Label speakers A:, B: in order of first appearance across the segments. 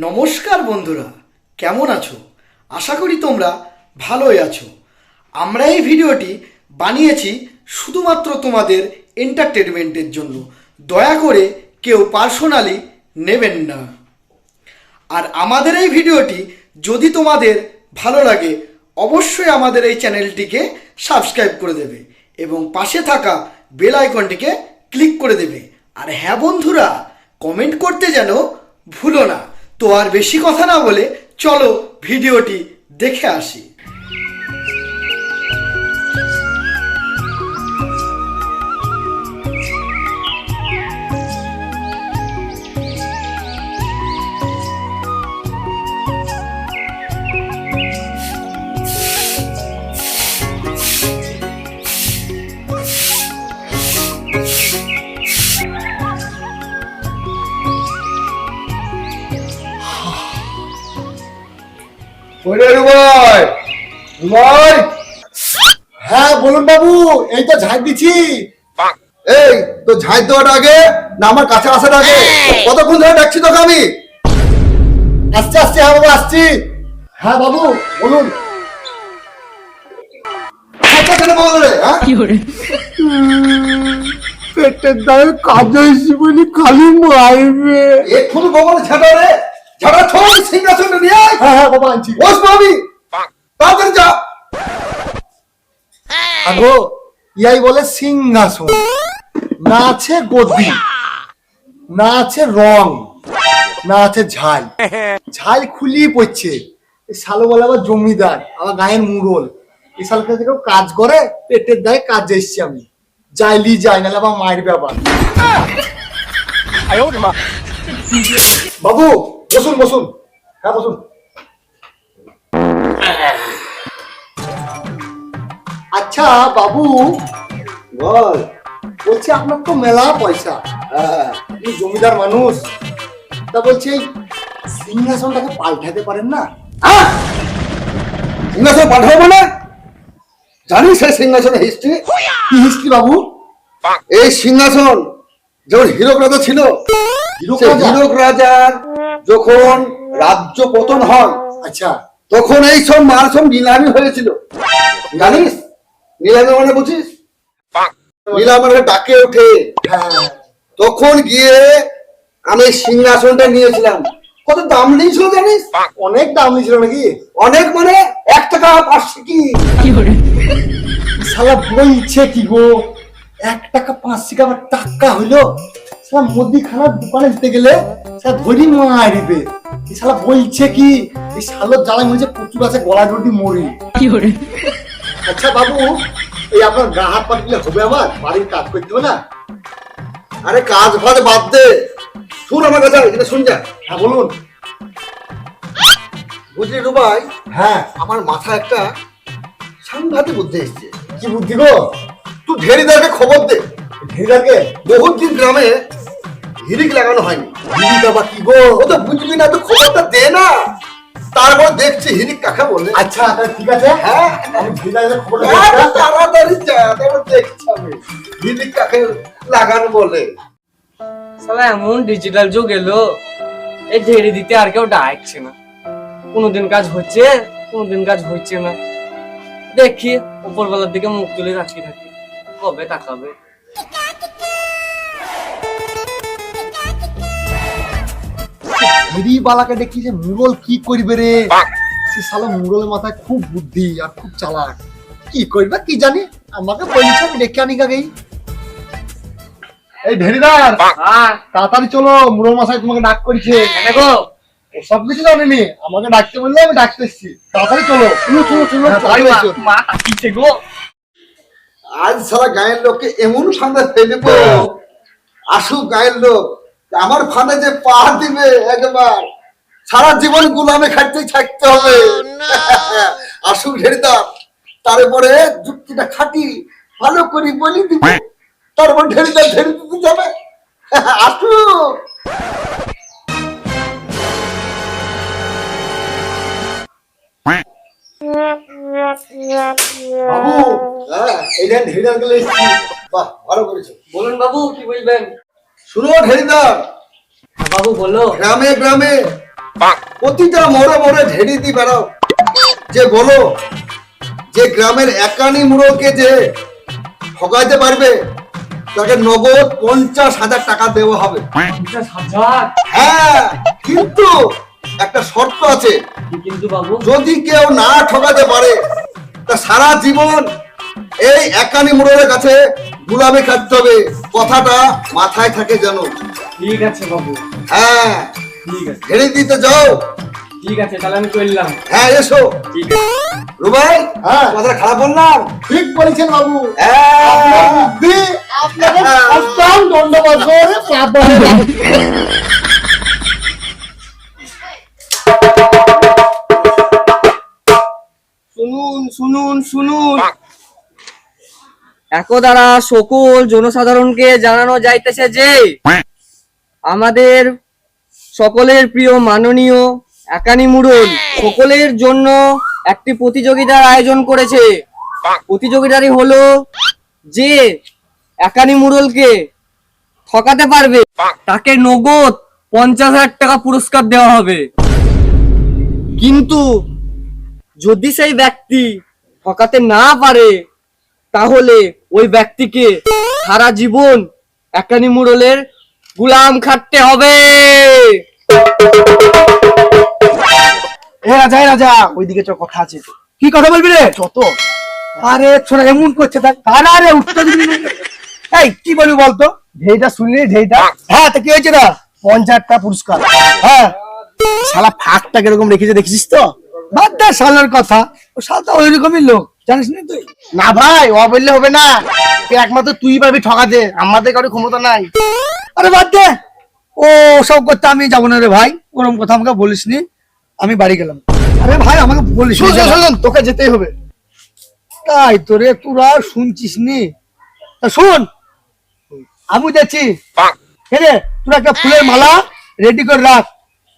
A: নমস্কার বন্ধুরা, কেমন আছো? আশা করি তোমরা ভালোই আছো। আমরা এই ভিডিওটি বানিয়েছি শুধুমাত্র তোমাদের এন্টারটেনমেন্টের জন্য। দয়া করে কেউ পার্সোনালি নেবেন না। আর আমাদের এই ভিডিওটি যদি তোমাদের ভালো লাগে অবশ্যই আমাদের এই চ্যানেলটিকে সাবস্ক্রাইব করে দেবে এবং পাশে থাকা বেল আইকনটিকে ক্লিক করে দেবে। আর হ্যাঁ বন্ধুরা, কমেন্ট করতে যেন ভুলো না। তো আর বেশি কথা না বলে চলো ভিডিওটি দেখে আসি।
B: হ্যাঁ বলুন বাবু, এই তো ঝাঁট দিচ্ছি। এই তো ঝাঁট দেওয়ার আগে না আমার কাছে আসার আগে কতক্ষণ ধরে ডাকছি তোকে আমি? আসছি আসছি, হ্যাঁ বাবু আসছি। হ্যাঁ বাবু বলুন। পেটের দায়ে কাজ হয়েছি বলে খালি মারবে। এক্ষুনি গোবর ঝাঁটা রে, ঝাঁটা ছোট সিংহাসনে নিয়ে আয়। হ্যাঁ হ্যাঁ বাবা আনছি। বসবো আমি, তাড়াতাড়ি যা। আগো ইয়াই বলে সিংহাসন, না আছে গদি, না আছে রং, না আছে ঝাল। ঝাল খুলিয়ে পড়ছে। এই শালো বলে আবার জমিদার, আবার গায়ের মুরল। এই শালকে কেউ কাজ করে, পেটের দায়ে কাজ এসছি আমি। যাইলি যাই, নাহলে আবার মারবে আবার। বাবু বসুন বসুন, হ্যাঁ বসুন। আচ্ছা বাবু বল, বলছি আপনার তো মেলা পয়সা, আপনি জমিদার মানুষ, তা বলছি সিংহাসনটাকে পাল্টাতে পারেন না? সিংহাসন পাল্টাবো মানে? জানিস সেই সিংহাসনের হিস্ট্রি? কি হিস্ট্রি বাবু? এই সিংহাসন যখন হীরক রাজা ছিল, হীরক রাজার যখন রাজ্য পতন হয়, আচ্ছা তখন এই সব মাল সব নিলামি হয়েছিল। জানিস নিলামি মানে বুঝিস? নিলামের ডাকে ওঠে, তখন গিয়ে আমি সিংহাসনটা নিয়েছিলাম। কত দাম নিয়েছিল জানিস? অনেক দাম নিয়েছিল নাকি? অনেক মানে 1 টাকা 5 কি শালা বলছে কি গো? 1 টাকা 5 আবার টাকা হইলো? শালা মুদিখানার দোকানে দিতে গেলে শালা ধরি মারিবে। এই শালা বলছে কি? এই শালোর জ্বালায় মনে হচ্ছে প্রচুর আছে, গলা ধরি মরি। আচ্ছা বাবু, এই আপনার গা হাত পা দিলে হবে? আমার বাড়ির কাজ করতে হবে না? আরে কাজ ফাজ বাদ দে, শুন আমার কথা, এটা শুন যা। হ্যাঁ বলুন। বুঝলি রুবাই, হ্যাঁ আমার মাথায় একটা সাংঘাতিক বুদ্ধি এসছে। কি বুদ্ধি গো? তুই ঢেরিদারকে খবর দে। ঢেরিদারকে? বহুত দিন গ্রামে হিরিক লাগানো হয়নি। হিরিক আবার কি গো? ও তো বুঝবি না, তো খবরটা দে না, তারপর দেখছি হিরিক কাকে বলে। আচ্ছা ঠিক আছে, হ্যাঁ আমি ঢেরিদারকে খবর দেব। তাড়াতাড়ি যা, তারপর দেখছি আমি হিরিক কাকে লাগানো বলে।
C: শালা এমন ডিজিটাল যুগ এলো, এই ঢেড়ি দিতে আর কেউ ডাকছে না। কোনোদিন কাজ হচ্ছে, কোনোদিন কাজ হচ্ছে না। দেখি উপরবেলার দিকে মুখ তুলে রাখি থাকি, কবে তাকাবে।
B: বালাকে দেখি যে মুরল কি করবে রে। সে শালা মুরলের মাথায় খুব বুদ্ধি আর খুব চালাক। কি করবে কি জানি, আমাকে বলছে আমি ডেকে আনি আগেই। এই ঢেরিদার, তাড়াতাড়ি চলো, মুরল মশাই তোমাকে ডাক করছে।
C: দেখো
B: সব কিছু জানেনি, আমাকে ডাকতে বললে আমি ডাকতে এসেছি। তাড়াতাড়ি চলো।
C: মা তাকিয়েছে গো।
B: আজ সারা গায়ের লোককে এমন ফাঁদা ফেলব, আসুক গায়ের লোক, আমার ফাঁদে যে পা দিবে একবার সারা জীবন গুলামে খাটতে থাকতে হবে। আসুক ঢেরিদার, তারপরে যুক্তিটা খাটি ভালো করে বলি দিব, তারপর ঢেরিদার ঢেরি দিতে যাবে। আসুক। বাবু এই দেন ঢেরিদার গেলে এসেছি। বাহ ভালো করেছো।
C: বলুন বাবু, কি বলবেন?
B: শুনো ঢেরিদার,
C: বাবু বলো।
B: গ্রামে গ্রামে প্রতিটা মোড়ে মোড়ে ঢেড়ি দিয়ে বেড়াও, যে বলো যে গ্রামের একানি মুড়োকে যে ঠকাইতে পারবে তাকে নগদ 50,000 টাকা দেওয়া হবে।
C: 50,000?
B: হ্যাঁ, কিন্তু একটা শর্ত আছে,
C: কিন্তু বাবু,
B: যদি কেউ না ঠকাতে পারে তা সারা জীবন এই একানি মুড়োর কাছে গুলামি খাটতে হবে। কথাটা মাথায় থাকে যেন।
C: ঠিক আছে বাবু,
B: হ্যাঁ,
C: ঠিক আছে,
B: ঢেড়ি দিতে যাও।
C: ঠিক আছে, তাহলে আমি চললাম।
B: হ্যাঁ, এসো।
C: ঠিক আছে।
B: রুবাই,
A: হ্যাঁ।
B: কথাটা খারাপ বললাম?
A: ঠিক বলেছেন বাবু।
B: হ্যাঁ।
A: বুদ্ধি আপনাকে অষ্টম দণ্ডবৎসরে প্রাপ্য হবে।
C: শুনুন শুনুন শুনুন, একদারা সকল জনসাধারণকে জানানো যাইতেছে যে আমাদের সকলের প্রিয় মাননীয় একানি মুড়ল সকলের জন্য একটি প্রতিযোগিতার আয়োজন করেছে। প্রতিযোগিতাটি হলো যে একানি মুড়লকে ঠকাতে পারবে তাকে নগদ 50,000 টাকা পুরস্কার দেওয়া হবে। কিন্তু যদি সেই ব্যক্তি ঠকাতে না পারে তাহলে ওই ব্যক্তিকে সারা জীবন একানি মুড়লের গুলাম খাটতে হবে।
A: রাজা রাজা, ওইদিকে চ, কথা আছে। কি কথা বলবি রে? যত আরে ছোড়া এমন করছে তার কানা রে, উঠতে দিবি না। এই কি বলবি বলতো? ঢেইটা শুনলি? ঢেইটা, হ্যাঁ, তা কি হয়েছে না? 50,000 টাকা পুরস্কার। হ্যাঁ, শালা ফাঁকটা কিরকম রেখেছে দেখেছিস তো? বাদ দে শালার কথা, ও শালা ওই রকমই লোক, জানিস না তুই? না ভাই, ও বললে হবে না, একমাত্র তুই পারবি ঠকাতে, আমাদের কারো ক্ষমতা নাই। আরে বাদ দে, ও সব করতে আমি যাবো না রে ভাই, ওরকম কথা আমাকে বলিস নি, আমি বাড়ি গেলাম। আরে ভাই আমাকে বলিস, তোকে যেতেই হবে। তাই তোরে তোরা শুনছিস নি? তা শোন, আমি যাচ্ছি। হেরে, তোরা একটা ফুলের মালা রেডি করে রাখ,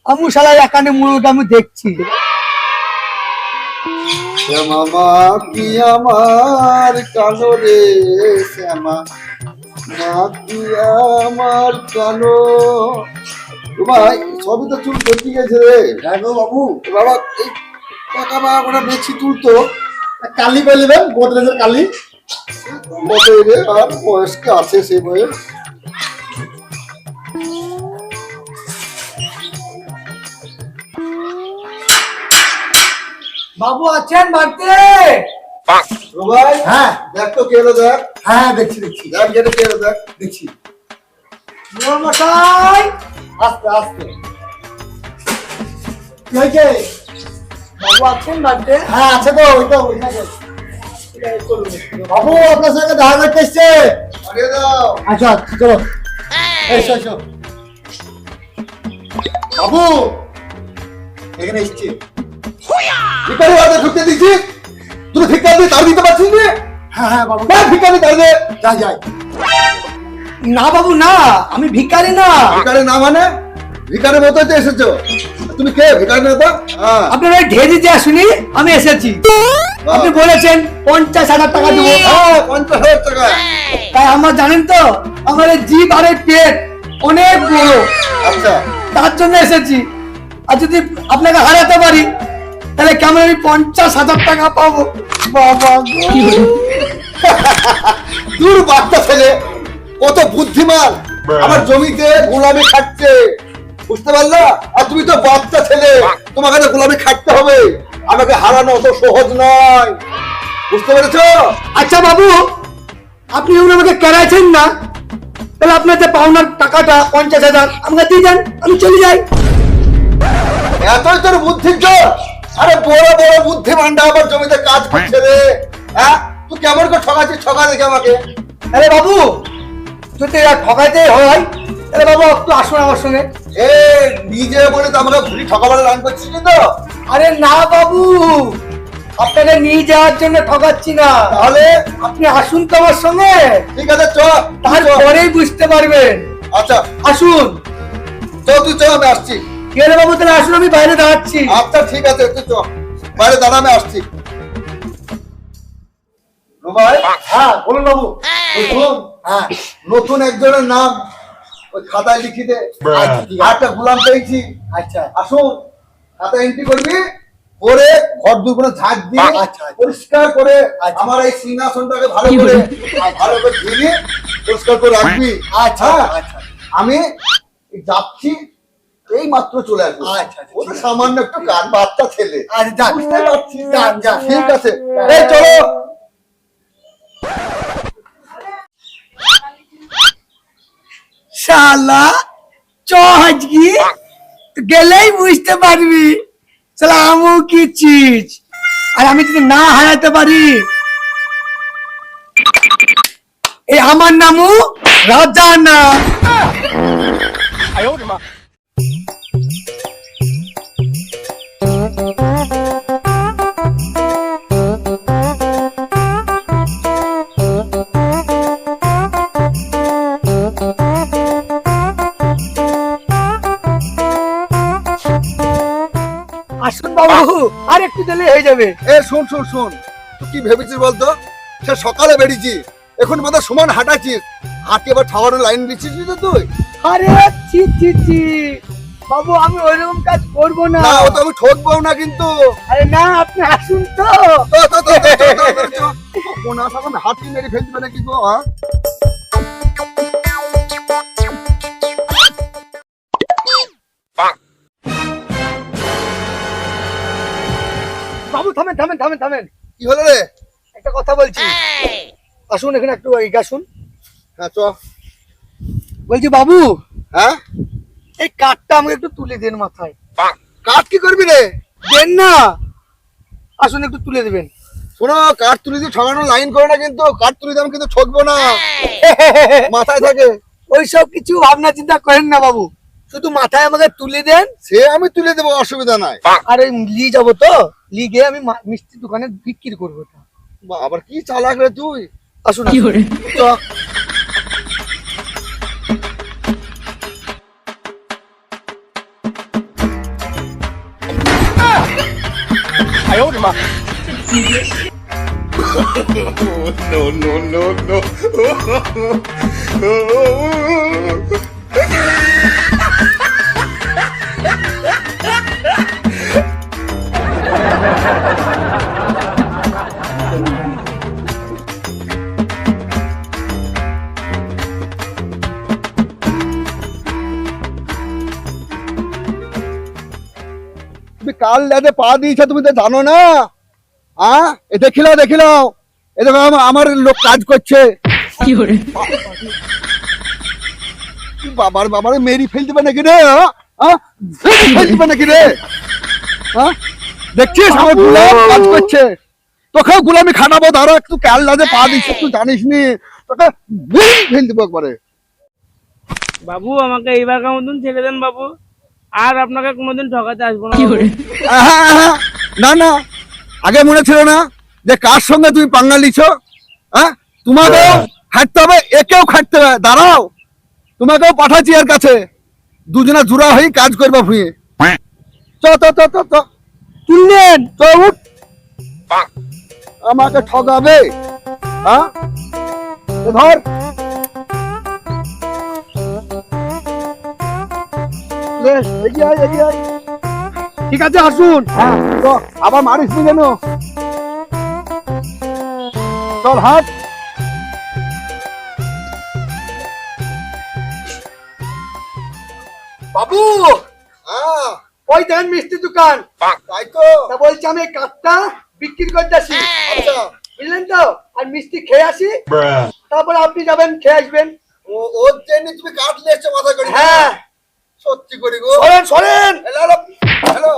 A: আমি শালা একানে মুড়োটা আমি দেখছি।
B: শ্যামা কি আমার কালো রে, শ্যামা মা কি আমার কালো। ভাই সবই তো চুল করতে গেছে রে।
A: দেখো বাবু,
B: বাবা এই টাকা বা ওটা বেশি তুলতো
A: কালি পেলিবেন, গোদরেজের কালি।
B: মতো রে, আর বয়স্ক আছে সে বয়স।
A: বাবু আছেন বাড়িতে?
B: ভাই,
A: হ্যাঁ
B: দেখ তো কে এলো, দেখ।
A: হ্যাঁ, দেখছি দেখছি
B: দেখ যেটা কে এলো, দেখ।
A: দেখছি। মশাই, আস্তে আস্তে। কি হয়েছে? বাবু আছেন বাড়িতে? হ্যাঁ আছে তো, ওইটা ওইখানে। বাবু আপনার সঙ্গে দেখা করতে এসছে।
B: পাঠিয়ে দাও।
A: আচ্ছা চলো, এসো এসো। বাবু এখানে এসছি।
B: ভিখারি বাড়িতে ঢুকতে দিচ্ছি, তুই ভিক্ষা দিয়ে তার দিতে পারছিস না?
A: হ্যাঁ হ্যাঁ বাবু,
B: ভিক্ষা দিয়ে তার দে।
A: যাই যাই। না বাবু না, আমি ভিখারি না।
B: ভিখারি না মানে? ভিখারি মতো তো এসেছো। তুমি কে? ভিখারি না তো? হ্যাঁ।
A: আপনার ওই ঢেড়ি দিয়ে শুনি আমি এসেছি। আপনি বলেছেন 50,000 টাকা দেবো।
B: হ্যাঁ, 50,000 টাকা।
A: তাই আমার জানেন তো, আমার এই জিভ আর এই পেট অনেক বড়,
B: আচ্ছা,
A: তার জন্য এসেছি। আর যদি আপনাকে হারাতে পারি তাহলে কেমন আমি 50,000 টাকা পাবো। বাবা গো।
B: দূর বাচ্চা ছেলে, কত বুদ্ধিমান, আমার জমিতে গোলামি খাটছে, বুঝতে পারলা? আর তুমি তো বাচ্চা ছেলে, তোমাকে তো গোলামি খাটতে হবে, আমাকে হারানো অত সহজ নয়, বুঝতে পেরেছো?
A: আচ্ছা বাবু, আপনি যখন আমাকে কেড়াইছেন না, তাহলে আপনার যে পাওনার টাকাটা 50,000 আমাকে দিয়ে দেন, আমি চলে যাই।
B: এতই তোর বুদ্ধির জোর? আরে বড় বড় বুদ্ধিমানটা আমার জমিতে কাজ করছে রে। হ্যাঁ, তুই কেমন করে ঠকাচ্ছিস? ঠকা দেখে আমাকে।
A: আরে বাবু, যদি এরা ঠকাইতে হয় তাহলে বাবু একটু আসুন আমার সঙ্গে।
B: এ নিজে বলে তো আমাকে ভুলি ঠকাবার রান করছিস তো?
A: আরে না বাবু, আপনাকে নিয়ে যাওয়ার জন্য ঠকাচ্ছি না,
B: তাহলে
A: আপনি আসুন তো আমার সঙ্গে,
B: ঠিক আছে, চ।
A: তারপরেই বুঝতে পারবেন।
B: আচ্ছা
A: আসুন।
B: তুই চ, আমি আসছি।
A: কি হলো বাবু, তাহলে আসুন, আমি বাইরে দাঁড়াচ্ছি।
B: আচ্ছা ঠিক আছে, তুই চ, বাইরে দাঁড়া, আমি আসছি। রুবাই,
A: হ্যাঁ বলুন বাবু।
B: নতুন,
A: হ্যাঁ
B: নতুন একজনের নাম ওই খাতায় লিখি দে।
A: আচ্ছা, ঠিক আছে।
B: একটা গোলাম পেয়েছি,
A: আচ্ছা
B: আসুন। খাতা এন্ট্রি করবি, করে ঘর দুপুরে ঝাঁট দিয়ে পরিষ্কার করে আমার এই সিংহাসনটাকে ভালো করে ধুয়ে পরিষ্কার করে রাখবি। হ্যাঁ? আমি যাচ্ছি, এই মাত্র চলে আসবো। ওটা সামান্য একটু কাজ, বাচ্চা ছেলে, বুঝতে পারছি। ঠিক আছে, এই চলো।
D: শালা চ আজকে গেলেই বুঝতে পারবি শালা আমু কি চিজ। আর আমি যদি না হারাতে পারি, এই আমার নামও রাজা না। আসুন বাবু, আর একটু দিলে হয়ে যাবে।
B: এ শোন শোন শোন, তুই কি ভেবেছিস বলতো? সে সকালে বেরিয়েছি, এখন বোধ সমান হাঁটাচ্ছিস, হাঁটি আবার খাওয়ানোর লাইন দিচ্ছিস তো তুই।
D: আরে ছি ছি ছি বাবু, আমি ওইরকম কাজ করবো না।
B: না, ও তো আমি ঠকবো না কিন্তু।
D: আরে না, আপনি আসুন তো।
B: হাঁটি মেরে ফেলবে নাকি গো? হ্যাঁ?
D: বাবু থামেন থামেন থামেন থামেন,
B: কি হলো রে?
D: একটা কথা বলছি। আসুন এখানে একটু এগিয়ে আসুন।
B: হ্যাঁ চ।
D: বলছি বাবু,
B: হ্যাঁ,
D: এই কাঠটা আমাকে একটু তুলে দেন মাথায়।
B: কাঠ কি করবি রে?
D: দেন না, আসুন একটু তুলে দেবেন।
B: শোনো, কাঠ তুলে দিয়ে ঠকানোর লাইন করে না কিন্তু। কাঠ তুলে দিয়ে আমি কিন্তু ঠকবো না, মাথায় থাকে।
D: ওইসব কিছু ভাবনা চিন্তা করেন না বাবু, শুধু মাথায় আমাকে তুলে দেন।
B: সে আমি তুলে দেবো, অসুবিধা নাই।
D: আর ওই লি যাবো তো, লি গিয়ে আমি মিষ্টি দোকানে বিক্রি করবো।
B: আবার কি চালাক রে তুই।
D: আসুন আসুন। চ।
B: তুমি কাল লেদে পা দিয়েছো, তুমি তো জানো না। হ্যাঁ, এ দেখিলাও দেখিলাও, এ দেখো আমার লোক কাজ করছে। বাবার বাবার মেরি ফেল দিবে নাকি রে? হ্যাঁ, ফেল দিবে নাকি রে? হ্যাঁ, দেখছিস আমার গুলাম কাজ করছে, তোকেও গুলামি খাটাবো। ধরো একটু কাল লেদে পা দিচ্ছ, তুই জানিস নি, তোকে মেরি ফেল দিব একবারে।
E: বাবু আমাকে এইবার মতন ছেড়ে দেন বাবু, আর আপনাকে কোনোদিন ঠকাতে আসবো না।
B: না না, আগে মনে ছিল না যে কার সঙ্গে তুমি পাঙ্গা লিছ? হ্যাঁ, তোমাকেও খাটতে হবে, একেও খাটতে হবে। দাঁড়াও, তোমাকেও পাঠাচ্ছি এর কাছে, দুজনে জোড়া হয়ে কাজ করবা ভুঁয়ে। চ চ চ চ চ, তুললেন তো, উঠ। আমাকে ঠকাবে? হ্যাঁ, ধর। এগিয়ে আয়, এগিয়ে আয়।
D: ঠিক আছে আসুন।
B: হ্যাঁ, তো আবার মারিস নি কেন? চল হাট।
D: বাবু,
B: হ্যাঁ,
D: ওই দেন মিষ্টি দোকান।
B: তাই তো।
D: তা বলছি আমি এই কাঠটা বিক্রি করতে আসি,
B: আচ্ছা,
D: বুঝলেন তো? আর মিষ্টি খেয়ে আসি, তারপরে আপনি যাবেন, খেয়ে আসবেন।
B: ওর জন্য তুমি কাঠ নিয়ে এসছো মাথা করি?
D: হ্যাঁ,
B: সত্যি করি গো।
D: সরেন সরেন।
B: হ্যালো,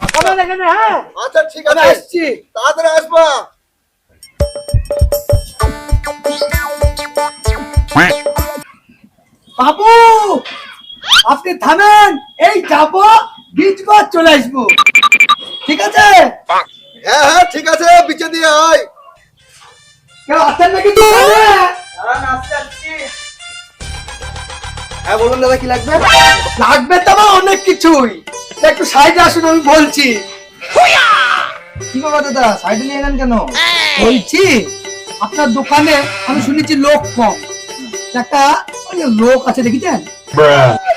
D: আপনার এখানে। হ্যাঁ,
B: আচ্ছা ঠিক
D: আমি
B: আছে,
D: আসছি।
B: তাড়াতাড়ি আসবা।
D: বাবু আপনি থামেন, এই যাবো, বীজবার চলে আসবো। ঠিক আছে?
B: হ্যাঁ হ্যাঁ ঠিক আছে, বিচে দিয়ে আয়।
D: কেউ আছেন নাকি দোকানে?
B: হ্যাঁ বলুন দাদা, কি লাগবে?
D: লাগবে তো আমার অনেক কিছুই, একটু সাইডে আসুন, আমি বলছি।
B: কি বাবা দাদা, সাইডে নিয়ে এলেন কেন?
D: বলছি আপনার দোকানে আমি শুনেছি লোক কম, একটা ওই লোক আছে দেখেছেন?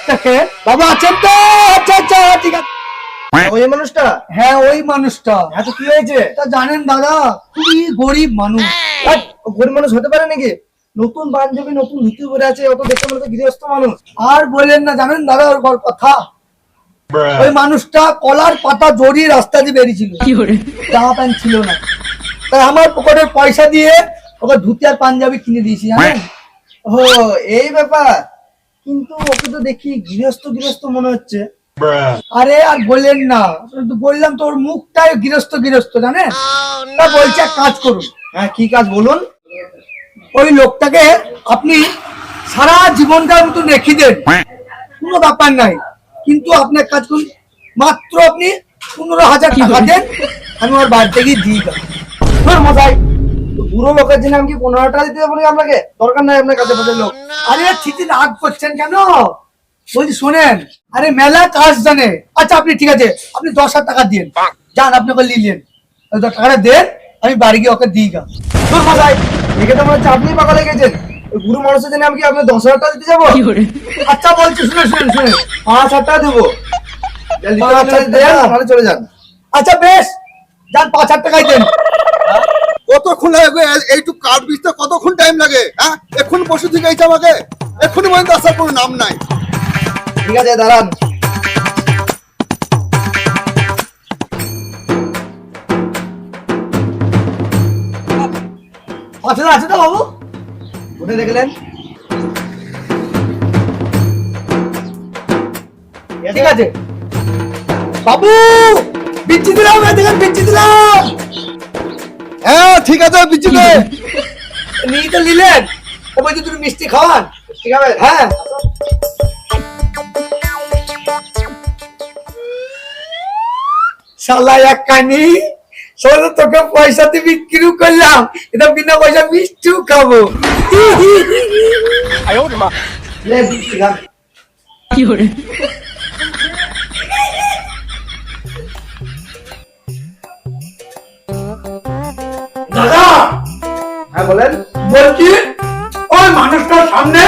D: দেখেন বাবু, আছেন তো? আচ্ছা আচ্ছা ঠিক আছে।
C: ওই মানুষটা?
D: হ্যাঁ ওই মানুষটা।
C: হ্যাঁ, তো কি হয়েছে?
D: তা জানেন দাদা, খুবই গরিব মানুষ।
C: ধ্যাৎ, ও গরিব মানুষ হতে পারে নাকি? নতুন বান্ধবী, নতুন ধুতি পরে আছে, অত দেখে মনে হচ্ছে গৃহস্থ মানুষ।
D: আর বললেন না, জানেন দাদা ওর কথা, ওই মানুষটা কলার পাতা জড়িয়ে রাস্তা দিয়ে বেরিয়েছিল, জামা প্যান্ট ছিল না। তাই আমার পকেটের পয়সা দিয়ে ওকে ধুতি আর পাঞ্জাবি কিনে দিয়েছি, জানেন।
C: ও, এই ব্যাপার। কিন্তু ওকে তো দেখি গৃহস্থ গৃহস্থ মনে হচ্ছে।
D: আরে আর বললেন না, তো বললাম তো ওর মুখটাই গৃহস্থ গৃহস্থ, জানেন। তা বলছে এক কাজ করুন।
C: হ্যাঁ, কি কাজ বলুন?
D: ওই লোকটাকে আপনি সারা জীবনটার মতন রেখে দেন, কোনো ব্যাপার নাই। কিন্তু আপনি এক কাজ করুন, মাত্র আপনি 15,000 টাকা দেন, আমি ওর বাড়িতে গিয়ে দিয়ে দেবো।
C: মশাই, তো বুড়ো লোকের জন্য আমি কি 15 টাকা দিতে পারি আপনাকে? দরকার নাই আপনার কাছে পয়সার লোক।
D: আরে ঠিকই রাগ করছেন কেন? বলছি শোনেন, আরে মেলা কাজ জানে। আচ্ছা আপনি ঠিক আছে, আপনি 10,000 টাকা দিন, যান আপনি ওকে নিলেন, ওই 10 টাকাটা দেন, আমি বাড়ি গিয়ে ওকে দিয়ে গেলাম।
C: ধুর মশাই, দেখে তো মনে হচ্ছে আপনি পাগল গেছেন। ওই বুড়ো মানুষের জন্য আমি কি আপনার 10,000 টাকা দিতে যাবো?
D: আচ্ছা বলছি, শুনে শুনে শুনে
C: 5,000 টাকা দেবো। যা নিতে হবে নিতে দেন, নাহলে চলে যান।
D: আচ্ছা বেশ, যান 5,000 টাকাই দেন।
B: কতক্ষণ লাগে গো? এইটুকু কাঠ বিছতে কতক্ষণ টাইম লাগে? হ্যাঁ, এখন বসে থেকে এইটা আমাকে এক্ষুনি পর্যন্ত আসার কোনো নাম নাই।
C: ঠিক আছে, দাঁড়ান।
D: আচ্ছা আছে তো বাবু,
C: উঠে দেখলেন?
D: ঠিক আছে বাবু, বিচ্ছি দিলাম, দেখেন বিচ্ছি দিলাম।
B: হ্যাঁ ঠিক আছে, বিচিতে
D: নিয়ে তো নিলেন, ও বলছে তুমি মিষ্টি খাওয়ান।
C: ঠিক আছে,
D: হ্যাঁ শালা এক কানি, শোনো তোকে পয়সা দিয়ে বিক্রি করলাম, এটা বিনা পয়সা মিষ্টিও খাবো।
C: লে, বৃষ্টি খান।
D: দাদা
C: হ্যাঁ বলেন।
D: বলছি, ওই মানুষটার সামনে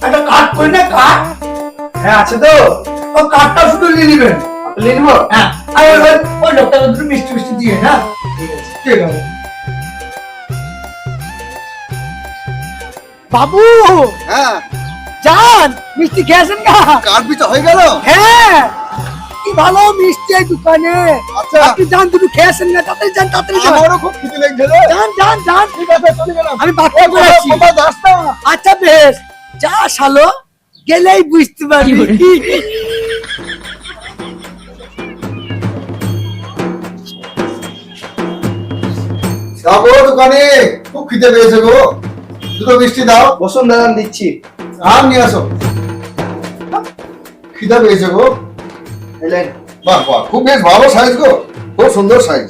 D: একটা কাঠ কই না, কাঠ,
C: হ্যাঁ আছে তো,
D: ও কাঠটা শুধু নিয়ে নিবেন।
C: আপনি নিয়ে নেবো?
D: হ্যাঁ, আর ওই লোকটাকে দুটো মিষ্টি মিষ্টি দিয়ে, হ্যাঁ
C: ঠিক আছে।
D: ঠিক আছে বাবু।
B: হ্যাঁ,
D: যান, মিষ্টি খেয়েছেন না?
B: কাঠ বিচা হয়ে গেল।
D: হ্যাঁ, কি ভালো মিষ্টি এই দোকানে।
B: আচ্ছা।
D: আপনি যান, দুটো খেয়েছেন না? তাড়াতাড়ি যান, তাড়াতাড়ি যান।
B: আমারও খুব খিদে লেগেছে রে।
D: যান যান যান,
B: ঠিক আছে, চলে গেলাম।
D: আমি বাচ্চা করে আছি।
B: বাবা, যাস না।
D: আচ্ছা বেশ, যা শালো, গেলেই বুঝতে পারবি।
B: যাবো দোকানে, খুব খিদে পেয়েছে গো। দুটো মিষ্টি দাও।
C: বসুন, দাঁড়ান দিচ্ছি।
B: আর নিয়ে আসো, খিদে পেয়েছে গো।
C: এলেন।
B: বাহ বাহ, খুব বেশ ভালো সাইজ গো, খুব সুন্দর সাইজ।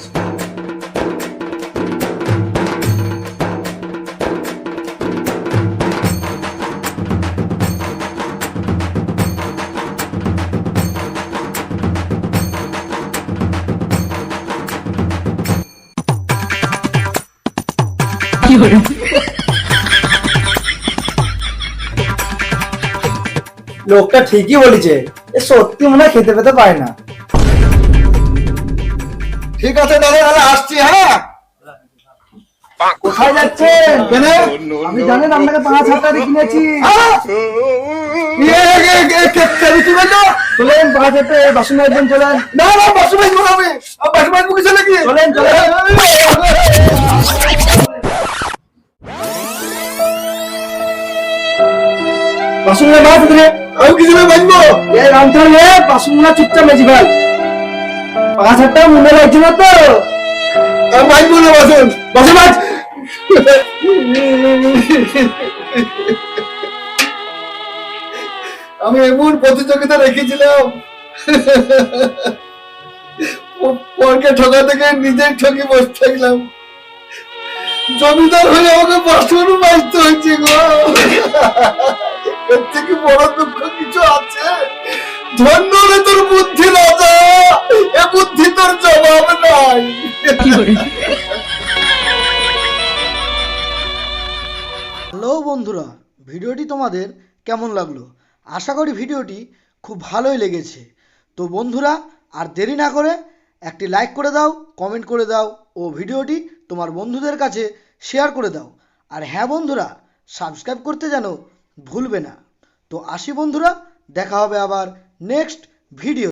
C: লোকটা ঠিকই বলেছে, এ সত্যি মনে হয় খেতে পেতে পায় না।
B: ঠিক আছে দাদা, তাহলে আসছি। হ্যাঁ,
C: কোথায় যাচ্ছেন?
B: কেন?
C: আমি জানেন আপনাকে 5,000 টাকা দিয়ে কিনেছি।
B: কি বললো?
C: চলেন, 5,000 টাকা বাসন একজন চলেন।
B: না না, বাসু ভাই ঘুরাবে, বাসু ভাই মুখে চলে কি?
C: চলেন চলেন। বাসন মাছ ধরে
B: আমি কিছু বাঁচবো।
C: এই রামচর বাসন চুপচাপ মেজি ভাই। 5,000 টাকা মনে লাগছে না তো?
B: আমি বাঁচবো না, বাসন বাসন মাছ। আমি এমন প্রতিযোগিতা রেখেছিলাম, পরকে ঠকা থেকে নিজের ঠকে বসে থাকলাম। জমিদার হয়ে আমাকে বাসন বাঁচতে হয়েছে গো। এর থেকে বড় দুঃখ কিছু আছে? ধন্য রে তোর বুদ্ধি রাজা, এ বুদ্ধি তোর জবাব নাই।
A: হ্যালো বন্ধুরা, ভিডিওটি তোমাদের কেমন লাগলো? আশা করি ভিডিওটি খুব ভালোই লেগেছে। তো বন্ধুরা আর দেরি না করে একটি লাইক করে দাও, কমেন্ট করে দাও ও ভিডিওটি তোমার বন্ধুদের কাছে শেয়ার করে দাও। আর হ্যাঁ বন্ধুরা, সাবস্ক্রাইব করতে যেন ভুলবে না। তো আসি বন্ধুরা, দেখা হবে আবার নেক্সট ভিডিও।